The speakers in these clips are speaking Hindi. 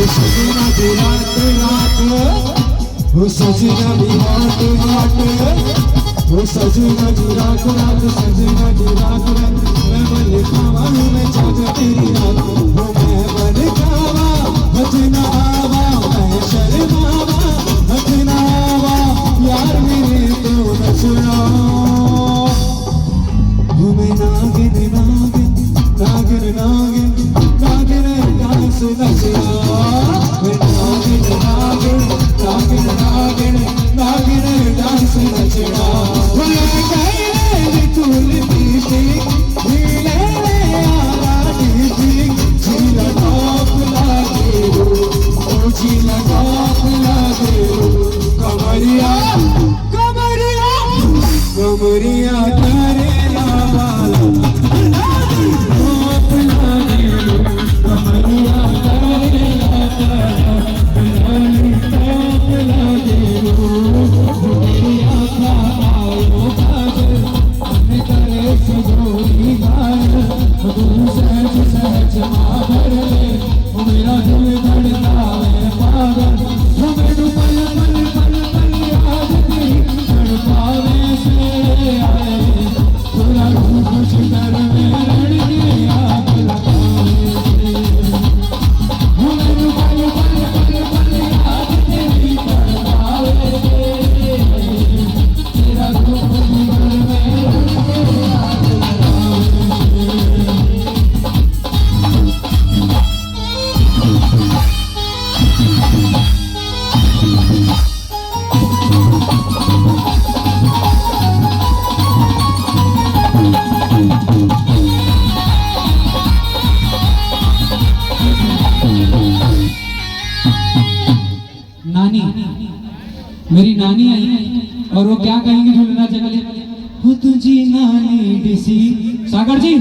सजना की रात रात वो सजना भी हाथ हाथ वो सजना की रात रात सजना की रात रात मैं बन खावा हूँ मैं चाचा तेरी रात वो मैं बन खावा बजना आवा मैं शर्मावा बजना आवा यार मेरे तो नचना वो मैं नागिन नागिन नागिन नागिन नागिन डांस नचना मैं नागिन नागिन नागिन नागिन नागिन डांस नचना वो मैं कहने तुल पीछे झीले आला दीदी झीला टॉप लागे ओ झीला टॉप लागे कमरिया कमरिया कमरिया तारे लावाला टॉप लागे कमरिया तारे लावाला टॉप लागे कमरिया खाओ काजल हमने करे सजोरी गाल तू सहज सहज मार ले मेरा दिल धड़कावे पागल मेरे पल पल पल पल याद तेरी तड़पावे से आए पूरा कुछ कर में लड़के आग लगावे मेरे पल पल पल पल याद तेरी तड़पावे तेरा दुख दिल में लड़के आग लगावे नानी मेरी नानी आई और वो क्या कहेंगे झूलना चले हो तुझी नानी डिसी सागर जी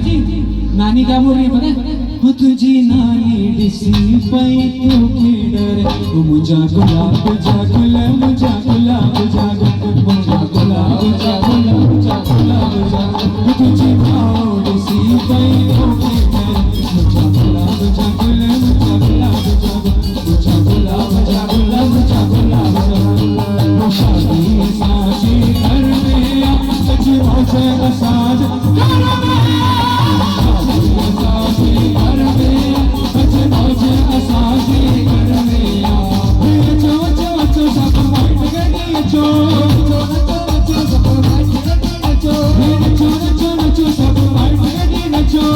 नानी क्या बोल रही है पता है हो तुझी नानी डिसी पई तो के डर वो मुझा गुलाब जागुल मुझा गुलाब जागुल मुझा गुलाब जागुल मुझा गुलाब जागुल तुझी नानी डिसी पई तो के डर मुझा गुलाब जागुल मुझा गुलाब जागुल मुझा गुलाब जागुल मुझा गुलाब जागुल शादी साजी घर में आ सच मुझे साज घर में शादी साजी घर में सच मुझे साजी घर में आ चो चो चो सब माइट गई चो चो चो सब माइट गई चो चो चो चो सब माइट गई चो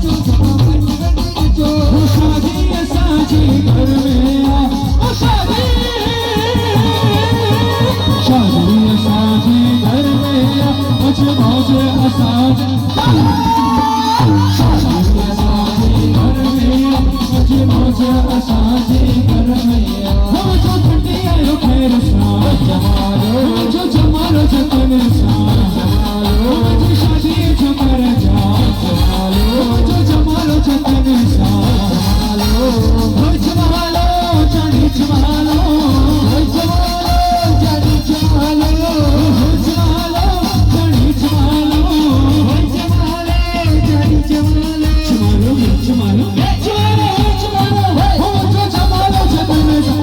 चो सब माइट गई चो शादी साजी घर में आ शादी शादी साजी घर में आ मुझ मौजे असाज शादी साजी घर में आ मुझ मौजे असाजी घर में आ हो जो ठंडी आयो खैर सा जमालो जो जमालो जतन सा जमालो जो शादी जो कर जा जमालो जो जमालो जतन सा जमालो हो जमालो जानी जमालो हो जमालो जानी जमालो हो जमालो जानी जमालो हो जमालो जानी जमालो जमालो जमालो जमालो हो जो जमालो जतन सा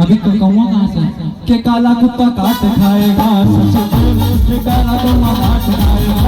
अभी कौवा कहाँ से? के काला कुत्ता काट खाएगा, सच बोल के काला कुत्ता काट खाएगा।